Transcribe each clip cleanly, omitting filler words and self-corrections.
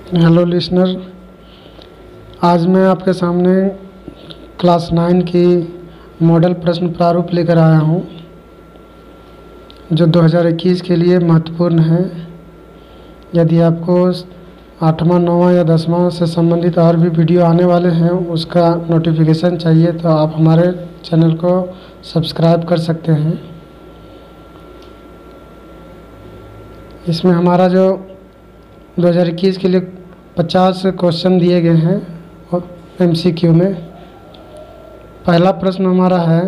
Hello listener, आज मैं आपके सामने क्लास 9 की मॉडल प्रश्न प्रारूप लेकर आया हूँ जो 2021 के लिए महत्वपूर्ण है। यदि आपको 8वां 9वां या 10वां से संबंधित और भी वीडियो आने वाले हैं उसका नोटिफिकेशन चाहिए तो आप हमारे चैनल को सब्सक्राइब कर सकते हैं। इसमें हमारा जो 2021 के लिए 50 क्वेश्चन दिए गए हैं MCQ में। पहला प्रश्न हमारा है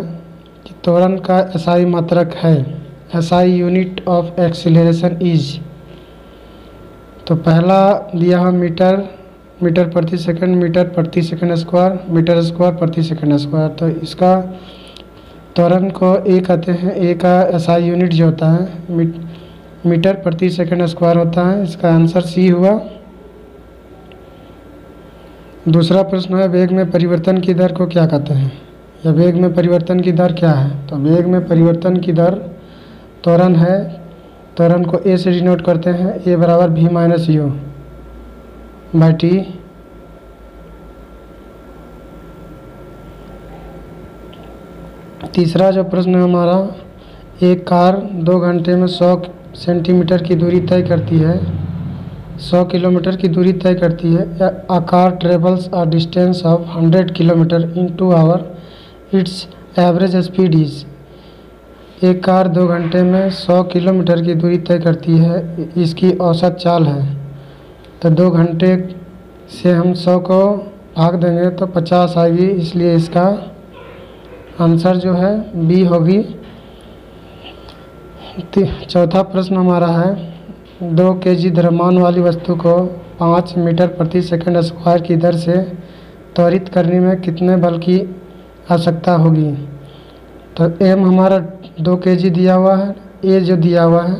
कि त्वरण का SI मात्रक है, SI unit of acceleration is. तो पहला दिया है मीटर प्रति सेकंड, मीटर प्रति सेकंड स्क्वायर, मीटर स्क्वायर प्रति सेकंड स्क्वायर। तो इसका त्वरण को ए कहते हैं। ए का SI यूनिट जो होता है मीटर प्रति सेकंड स्क्वायर होता है। इसका आंसर सी हुआ। दूसरा प्रश्न है वेग में परिवर्तन की दर को क्या कहते हैं, या वेग में परिवर्तन की दर क्या है। तो वेग में परिवर्तन की दर त्वरण है। त्वरण को ए से डिनोट करते हैं, ए बराबर v minus you by T. तीसरा जो प्रश्न है हमारा, एक कार 2 घंटे में 100 सेंटीमीटर की दूरी तय करती है, 100 किलोमीटर की दूरी तय करती है। A car travels a distance of 100 kilometre in 2 hour, its average speed is. एक कार 2 घंटे में 100 किलोमीटर की दूरी तय करती है, इसकी औसत चाल है। तो 2 घंटे से हम 100 को भाग देंगे तो 50 आएगी, इसलिए इसका आंसर जो है बी होगी। चौथा प्रश्न हमारा है 2 kg द्रव्यमान वाली वस्तु को 5 मीटर प्रति सेकंड स्क्वायर की दर से त्वरित करने में कितने बल की आवश्यकता होगी। तो एम हमारा 2 kg दिया हुआ है, ए जो दिया हुआ है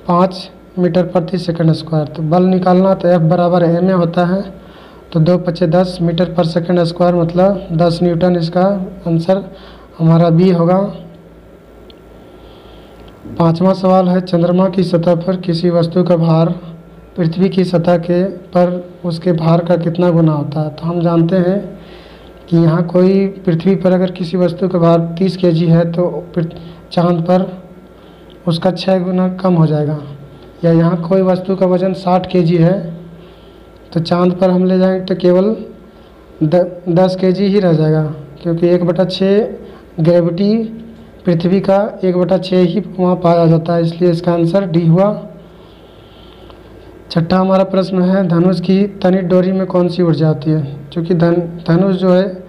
5 मीटर प्रति सेकंड स्क्वायर। तो बल निकालना तो एफ बराबर एम ए होता है। तो 2 × 10 मीटर पर सेकंड स्क्वायर मतलब 10 न्यूटन। इसका आंसर हमारा बी होगा। पांचवा सवाल है चंद्रमा की सतह पर किसी वस्तु का भार पृथ्वी की सतह के पर उसके भार का कितना गुना होता है। तो हम जानते हैं कि यहाँ कोई पृथ्वी पर अगर किसी वस्तु का भार 30 kg है तो चांद पर उसका 6 गुना कम हो जाएगा। या यहाँ कोई वस्तु का वजन 60 kg है तो चांद पर हम ले जाएंगे तो केवल 10 kg ही रह जाएगा, क्योंकि 1/6 ग्रेविटी पृथ्वी का 1/6 ही वहाँ पाया जाता है, इसलिए इसका आंसर डी हुआ। छठा हमारा प्रश्न है धनुष की तनित डोरी में कौन सी ऊर्जा होती है। क्योंकि धनुष जो है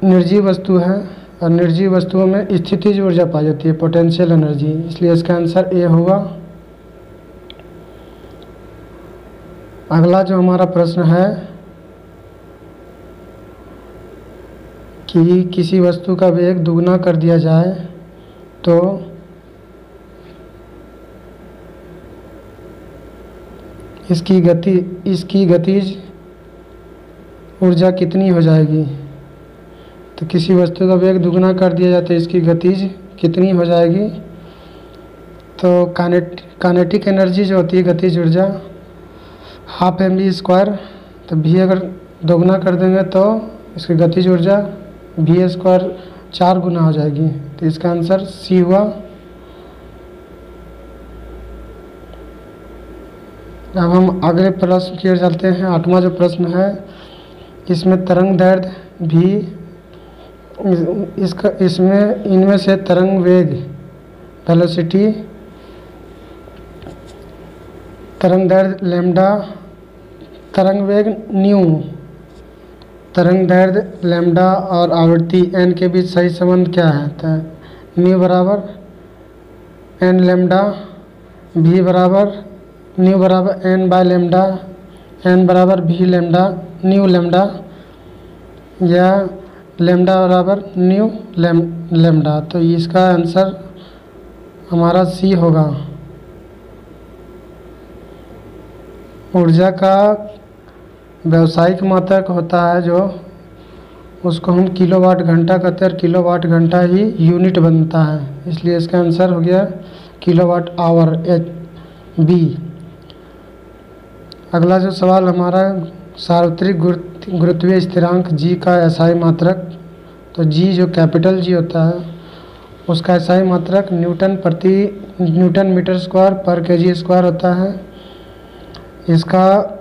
निर्जीव वस्तु है और निर्जीव वस्तुओं में स्थितिज ऊर्जा पाई जाती है, पोटेंशियल एनर्जी, इसलिए इसका आंसर ए होगा। अगला जो हमारा प्रश्न है कि किसी वस्तु का वेग दुगना कर दिया जाए तो इसकी गतिज ऊर्जा कितनी हो जाएगी। तो किसी वस्तु का वेग दुगना कर दिया जाए तो इसकी गतिज कितनी हो जाएगी। तो काइनेटिक एनर्जी जो होती है गतिज ऊर्जा 12 mv²। तो भी अगर दोगुना कर देंगे तो इसकी गतिज ऊर्जा v² 4 गुना हो जाएगी। तो इसका आंसर सी हुआ। अब हम अगले प्रश्न की ओर चलते हैं। 8वां जो प्रश्न है इसमें तरंग दैर्ध्य भी इसमें इनमें से तरंग वेग वेलोसिटी, तरंग दैर्ध्य लैम्डा, तरंग वेग न्यू, तरंग दैर्ध्य लैम्डा और आवृत्ति एन के बीच सही संबंध क्या है। तो न्यू बराबर एन लैम्डा, भी बराबर न्यू बराबर एन बाय लैम्डा, एन बराबर भी लैम्डा न्यू लैम्डा, या लैम्डा बराबर न्यू लैम्डा। तो इसका आंसर हमारा सी होगा। ऊर्जा का व्यावसायिक मात्रक होता है जो उसको हम किलोवाट घंटा कहते हैं, और किलोवाट घंटा ही यूनिट बनता है, इसलिए इसका आंसर हो गया किलोवाट आवर, बी। अगला जो सवाल हमारा सार्वत्रिक गुरुत्वीय स्थिरांक जी का एसआई मात्रक, तो जी जो कैपिटल जी होता है उसका एसआई मात्रक न्यूटन मीटर स्क्वायर पर केजी स्क्वायर होता है। इसका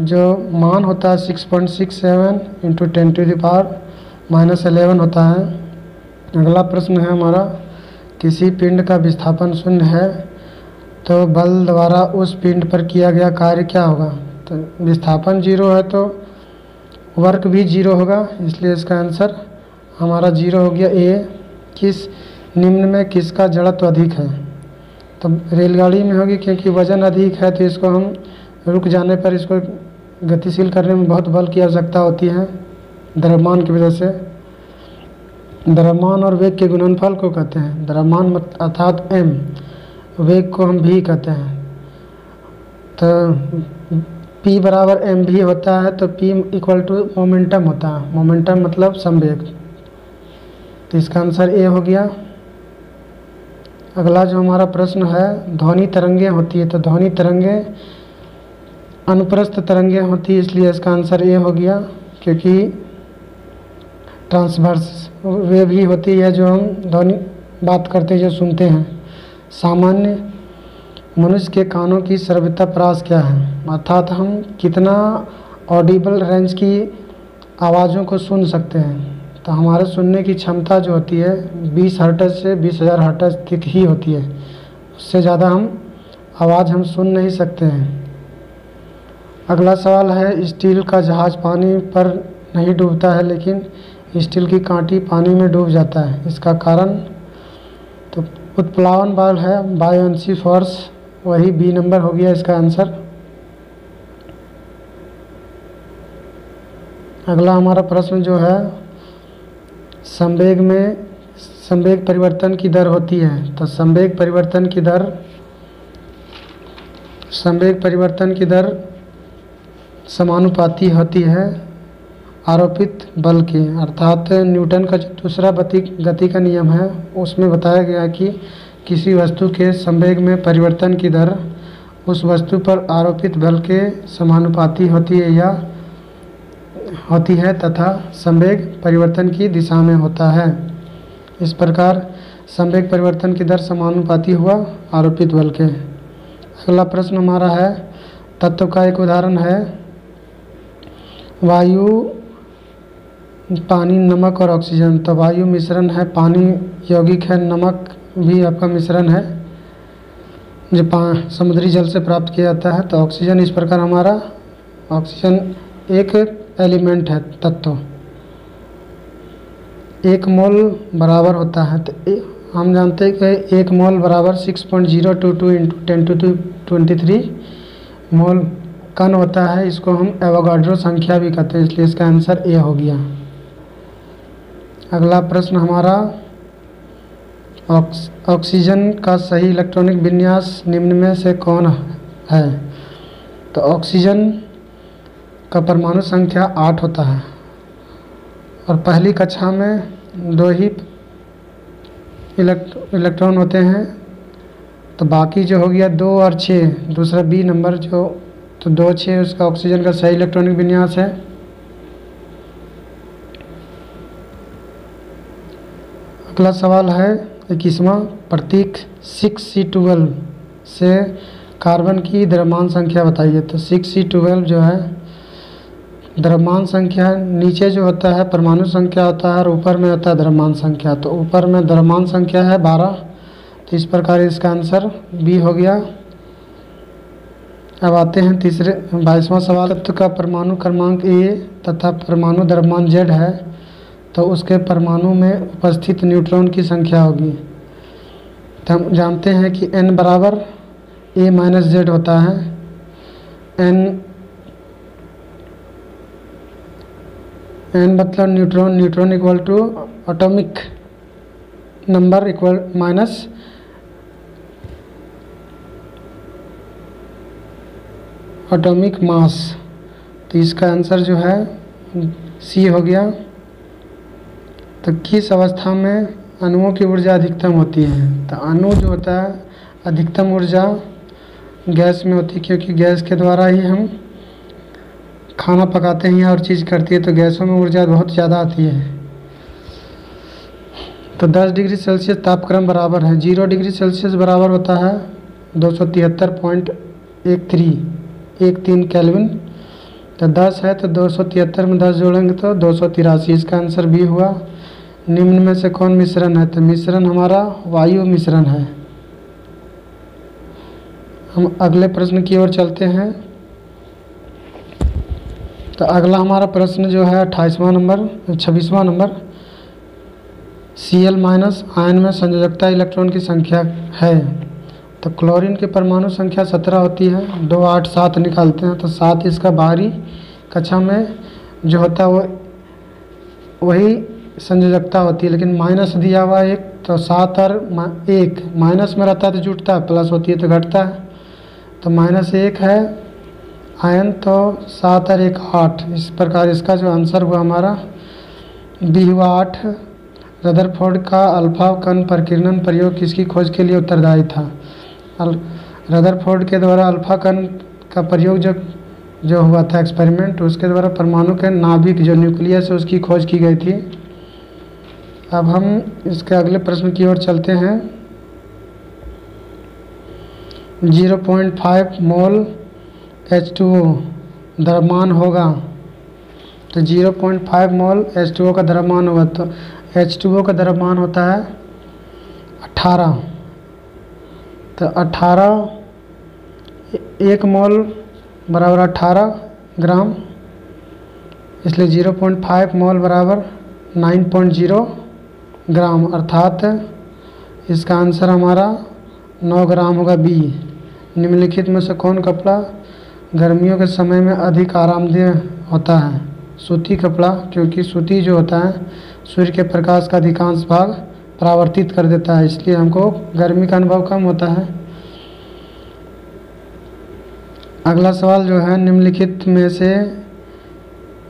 जो मान होता है 6.67 इंटू 10⁻⁻11 होता है। अगला प्रश्न है हमारा, किसी पिंड का विस्थापन शून्य है तो बल द्वारा उस पिंड पर किया गया कार्य क्या होगा। तो विस्थापन 0 है तो वर्क भी 0 होगा, इसलिए इसका आंसर हमारा 0 हो गया ए। किस निम्न में किसका जड़त्व अधिक है। तो रेलगाड़ी में होगी, क्योंकि वजन अधिक है तो इसको हम रुक जाने पर इसको गतिशील करने में बहुत बल की आवश्यकता होती है द्रव्यमान की वजह से। द्रव्यमान और वेग के गुणनफल को कहते हैं द्रव्यमान अर्थात m, वेग को हम v कहते हैं। तो p बराबर एम भी होता है, तो p इक्वल टू मोमेंटम होता है, मोमेंटम मतलब संवेग। तो इसका आंसर ए हो गया। अगला जो हमारा प्रश्न है, ध्वनि तरंगें होती है, तो ध्वनि तरंगें अनुप्रस्थ तरंगें होती है, इसलिए इसका आंसर ए हो गया। क्योंकि ट्रांसवर्स वे भी होती है जो हम ध्वनि बात करते हैं, जो सुनते हैं। सामान्य मनुष्य के कानों की श्रव्यता परास क्या है, अर्थात हम कितना ऑडिबल रेंज की आवाज़ों को सुन सकते हैं। तो हमारे सुनने की क्षमता जो होती है 20 हर्ट्ज से 20,000 हर्ट्ज तक ही होती है, उससे ज़्यादा आवाज़ हम सुन नहीं सकते हैं। अगला सवाल है, स्टील का जहाज़ पानी पर नहीं डूबता है लेकिन स्टील की कांटी पानी में डूब जाता है, इसका कारण। तो उत्प्लावन बल है, बायोन्सी फोर्स, वही बी नंबर हो गया इसका आंसर। अगला हमारा प्रश्न जो है, संवेग परिवर्तन की दर होती है, तो संवेग परिवर्तन की दर समानुपाती होती है आरोपित बल के, अर्थात न्यूटन का जो दूसरा गति का नियम है उसमें बताया गया है कि किसी वस्तु के संवेग में परिवर्तन की दर उस वस्तु पर आरोपित बल के समानुपाती होती है तथा संवेग परिवर्तन की दिशा में होता है। इस प्रकार संवेग परिवर्तन की दर समानुपाती हुआ आरोपित बल के। अगला प्रश्न हमारा है, तत्व का एक उदाहरण है, वायु, पानी, नमक और ऑक्सीजन। तो वायु मिश्रण है, पानी यौगिक है, नमक भी आपका मिश्रण है जो समुद्री जल से प्राप्त किया जाता है। तो ऑक्सीजन इस प्रकार हमारा ऑक्सीजन एक एलिमेंट है, तत्व। 1 मोल बराबर होता है, तो हम जानते हैं कि 1 मोल बराबर 6.022 इंटू 10⁻23 मोल कण होता है। इसको हम एवोगाड्रो संख्या भी कहते हैं, इसलिए इसका आंसर ए हो गया। अगला प्रश्न हमारा, ऑक्सीजन का सही इलेक्ट्रॉनिक विन्यास निम्न में से कौन है। तो ऑक्सीजन का परमाणु संख्या 8 होता है और पहली कक्षा में 2 ही इलेक्ट्रॉन होते हैं, तो बाकी जो हो गया 2 और 6, दूसरा बी नंबर जो, तो 2, 6 उसका ऑक्सीजन का सही इलेक्ट्रॉनिक विन्यास है। अगला सवाल है 21वां, प्रतीक 6C12 से कार्बन की द्रव्यमान संख्या बताइए। तो 6C12 जो है द्रव्यमान संख्या, नीचे जो होता है परमाणु संख्या होता है और ऊपर में होता है द्रव्यमान संख्या। तो ऊपर में द्रव्यमान संख्या है 12, तो इस प्रकार इसका आंसर बी हो गया। अब आते हैं 22वां सवाल, तत्व का परमाणु क्रमांक ए तथा परमाणु द्रव्यमान जेड है, तो उसके परमाणु में उपस्थित न्यूट्रॉन की संख्या होगी। तो हम जानते हैं कि n बराबर a माइनस जेड होता है। n मतलब neutron equal to atomic number equal minus atomic mass. तो इसका आंसर जो है सी हो गया। तो किस अवस्था में अणुओं की ऊर्जा अधिकतम होती है। तो अणु जो होता है अधिकतम ऊर्जा गैस में होती है, क्योंकि गैस के द्वारा ही हम खाना पकाते हैं और चीज़ करती है तो गैसों में ऊर्जा बहुत ज़्यादा आती है। तो 10 डिग्री सेल्सियस तापक्रम बराबर है 0 डिग्री सेल्सियस बराबर होता है 273.13 केल्विन। तो 10 है तो 273 में 10 जोड़ेंगे तो 283। इसका आंसर बी हुआ। निम्न में से कौन मिश्रण है? तो मिश्रण हमारा वायु मिश्रण है। हम अगले प्रश्न की ओर चलते हैं। तो अगला हमारा प्रश्न जो है 26वां नंबर Cl- आयन में संयोजकता इलेक्ट्रॉन की संख्या है। तो क्लोरीन की परमाणु संख्या 17 होती है, 2 8 7 निकालते हैं तो 7 इसका बाहरी कक्षा में जो होता है वो वही संयोजकता होती है, लेकिन माइनस दिया हुआ एक तो 7 और 1 माइनस में रहता है तो जुड़ता है, प्लस होती है तो घटता है। तो -1 है आयन, तो 7 और 1 8। इस प्रकार इसका जो आंसर हुआ हमारा बी हुआ 8। रदरफोर्ड का अल्फा कण प्रकीर्णन प्रयोग किसकी खोज के लिए उत्तरदायी था? रदरफोर्ड के द्वारा अल्फा कण का प्रयोग जो हुआ था एक्सपेरिमेंट, उसके द्वारा परमाणु के नाभिक जो न्यूक्लियस है उसकी खोज की गई थी। अब हम इसके अगले प्रश्न की ओर चलते हैं। 0.5 मोल H2O द्रव्यमान होगा। तो 0.5 मोल H2O का द्रव्यमान होगा। तो H2O का द्रव्यमान होता है 18। तो 18 1 मोल बराबर 18 ग्राम, इसलिए 0.5 मोल बराबर 9.0 ग्राम, अर्थात इसका आंसर हमारा 9 ग्राम होगा बी। निम्नलिखित में से कौन कपड़ा गर्मियों के समय में अधिक आरामदेह होता है? सूती कपड़ा, क्योंकि सूती जो होता है सूर्य के प्रकाश का अधिकांश भाग परावर्तित कर देता है, इसलिए हमको गर्मी का अनुभव कम होता है। अगला सवाल जो है निम्नलिखित में से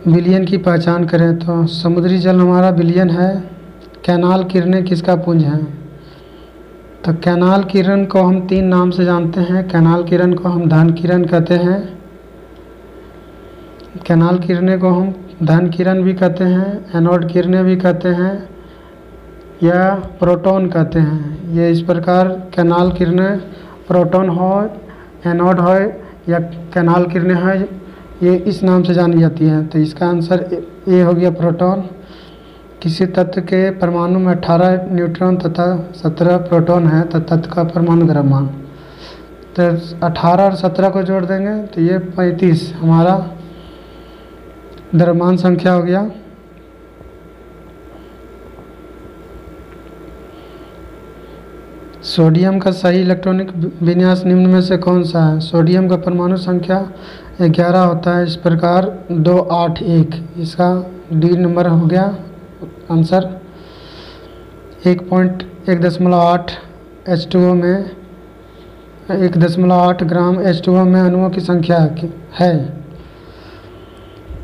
विलयन की पहचान करें। तो समुद्री जल हमारा विलयन है। कैनाल किरणें किसका पुंज है? तो कैनाल किरण को हम 3 नाम से जानते हैं। कैनाल किरण को हम धन किरण कहते हैं, कैनाल किरणें को हम धन किरण भी कहते हैं, एनोड किरणें भी कहते हैं या प्रोटॉन कहते हैं। ये इस प्रकार कैनाल किरणें प्रोटॉन हो, एनोड हो या कैनाल किरणें हो, ये इस नाम से जानी जाती हैं। तो इसका आंसर ए हो गया प्रोटॉन। किसी तत्व के परमाणु में 18 न्यूट्रॉन तथा 17 प्रोटॉन है तो तत्व का परमाणु द्रव्यमान, तो 18 और 17 को जोड़ देंगे तो ये 35 हमारा द्रव्यमान संख्या हो गया। सोडियम का सही इलेक्ट्रॉनिक विन्यास निम्न में से कौन सा है? सोडियम का परमाणु संख्या 11 होता है, इस प्रकार 2 8 1, इसका डी नंबर हो गया आंसर। 1.8 H2O में 1.8 ग्राम H2O में अणुओं की संख्या है।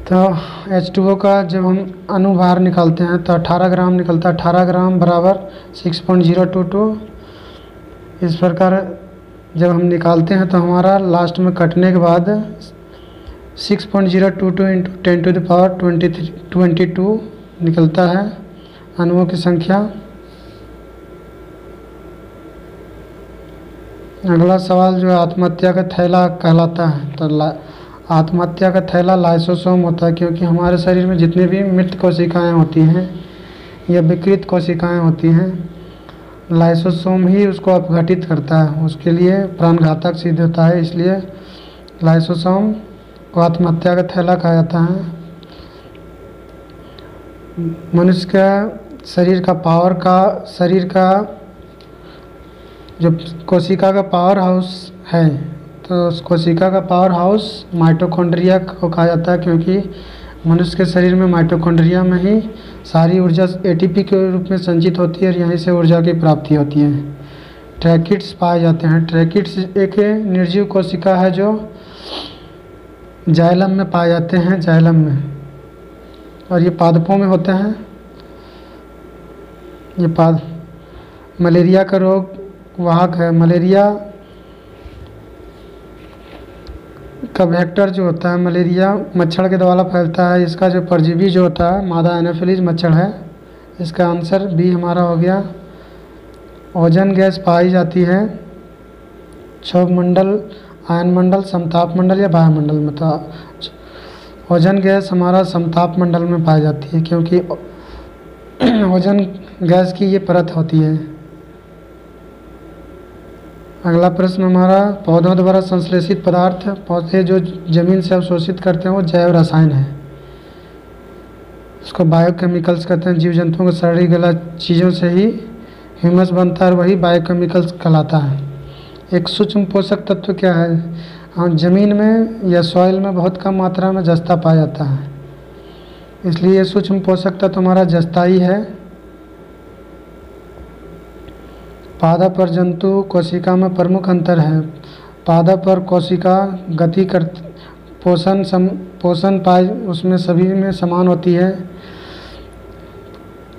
तो H2O का जब हम अणुभार निकालते हैं तो 18 ग्राम निकलता है। 18 ग्राम बराबर 6.022। इस प्रकार जब हम निकालते हैं तो हमारा लास्ट में कटने के बाद 6.022 × 10⁻22 निकलता है अणुओं की संख्या। अगला सवाल जो है आत्महत्या का थैला कहलाता है। तो आत्महत्या का थैला लाइसोसोम होता है, क्योंकि हमारे शरीर में जितनी भी मृत कोशिकाएं होती हैं या विकृत कोशिकाएं होती हैं, लाइसोसोम ही उसको अपघटित करता है, उसके लिए प्राणघातक सिद्ध होता है, इसलिए लाइसोसोम को आत्महत्या का थैला कहा जाता है। मनुष्य का शरीर का जो कोशिका का पावर हाउस है, तो उस कोशिका का पावर हाउस माइटोकॉन्ड्रिया को कहा जाता है, क्योंकि मनुष्य के शरीर में माइटोकॉन्ड्रिया में ही सारी ऊर्जा एटीपी के रूप में संचित होती है और यहीं से ऊर्जा की प्राप्ति होती है। ट्रैकिड्स पाए जाते हैं। ट्रैकिड्स एक निर्जीव कोशिका है जो जाइलम में पाए जाते हैं, जाइलम में, और ये पादपों में होते हैं। ये मलेरिया का रोग वाहक है। मलेरिया का वेक्टर जो होता है मलेरिया मच्छर के द्वारा फैलता है। इसका जो परजीवी जो होता है मादा एनोफिलीज मच्छर है। इसका आंसर बी हमारा हो गया। ओजोन गैस पाई जाती है क्षोभ मंडल, आयन मंडल, समताप मंडल या वायुमंडल में। तो ओजोन गैस हमारा समताप मंडल में पाई जाती है, क्योंकि ओजोन गैस की ये परत होती है। अगला प्रश्न हमारा, पौधों द्वारा संश्लेषित पदार्थ, पौधे जो जमीन से अवशोषित करते हैं वो जैव रसायन है। उसको बायोकेमिकल्स कहते हैं। जीव जंतुओं के शरीर गला चीज़ों से ही ह्यूमस बनता है और वही बायोकेमिकल्स कहलाता है। एक सूक्ष्म पोषक तत्व क्या है? हाँ, ज़मीन में या सॉइल में बहुत कम मात्रा में जस्ता पाया जाता है, इसलिए सूक्ष्म पोषक तत्व हमारा जस्ता ही है। पादप और जंतु कोशिका में प्रमुख अंतर है। पादप और कोशिका गति कर पोषण पाए उसमें सभी में समान होती है।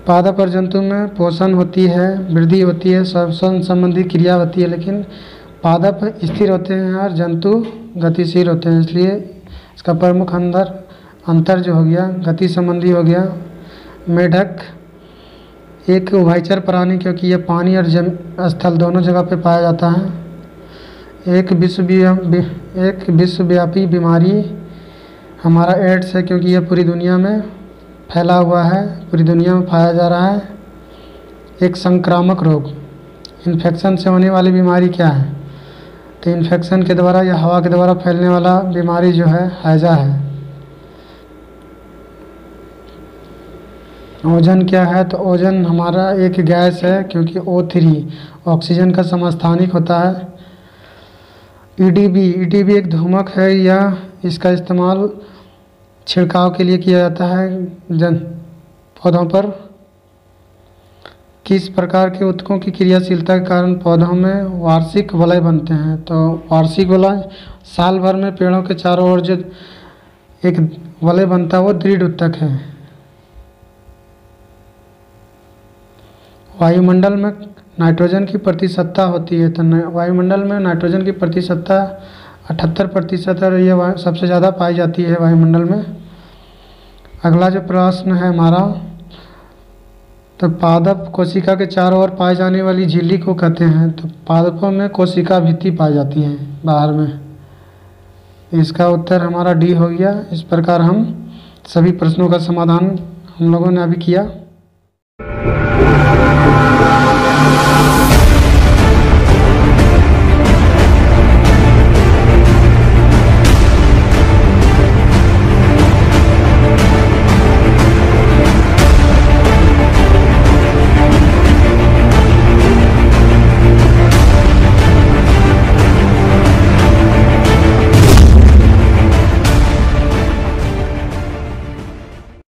पादप और जंतु में पोषण होती है, वृद्धि होती है, श्वसन संबंधी क्रिया होती है, लेकिन पादप स्थिर होते हैं और जंतु गतिशील होते हैं। इसलिए इसका प्रमुख अंतर जो हो गया गति संबंधी हो गया। मेढक एक उभयचर प्राणी, क्योंकि यह पानी और स्थल दोनों जगह पे पाया जाता है। एक विश्वव्यापी बीमारी हमारा एड्स है, क्योंकि यह पूरी दुनिया में फैला हुआ है, पूरी दुनिया में पाया जा रहा है। एक संक्रामक रोग, इन्फेक्शन से होने वाली बीमारी क्या है? तो इन्फेक्शन के द्वारा या हवा के द्वारा फैलने वाला बीमारी जो है हैजा है। ओजोन क्या है? तो ओजोन हमारा एक गैस है, क्योंकि O3 ऑक्सीजन का समस्थानिक होता है। ईडीबी एक धूमक है, या इसका इस्तेमाल छिड़काव के लिए किया जाता है पौधों पर। किस प्रकार के ऊतकों की क्रियाशीलता के कारण पौधों में वार्षिक वलय बनते हैं? तो वार्षिक वलय साल भर में पेड़ों के चारों ओर जो एक वलय बनता है वो दृढ़ ऊतक है। वायुमंडल में नाइट्रोजन की प्रतिशतता होती है, तो वायुमंडल में नाइट्रोजन की प्रतिशतता 78% है, और यह सबसे ज़्यादा पाई जाती है वायुमंडल में। अगला जो प्रश्न है हमारा, तो पादप कोशिका के चारों ओर पाई जाने वाली झिल्ली को कहते हैं। तो पादपों में कोशिका भित्ति पाई जाती है बाहर में। इसका उत्तर हमारा डी हो गया। इस प्रकार हम सभी प्रश्नों का समाधान हम लोगों ने अभी किया।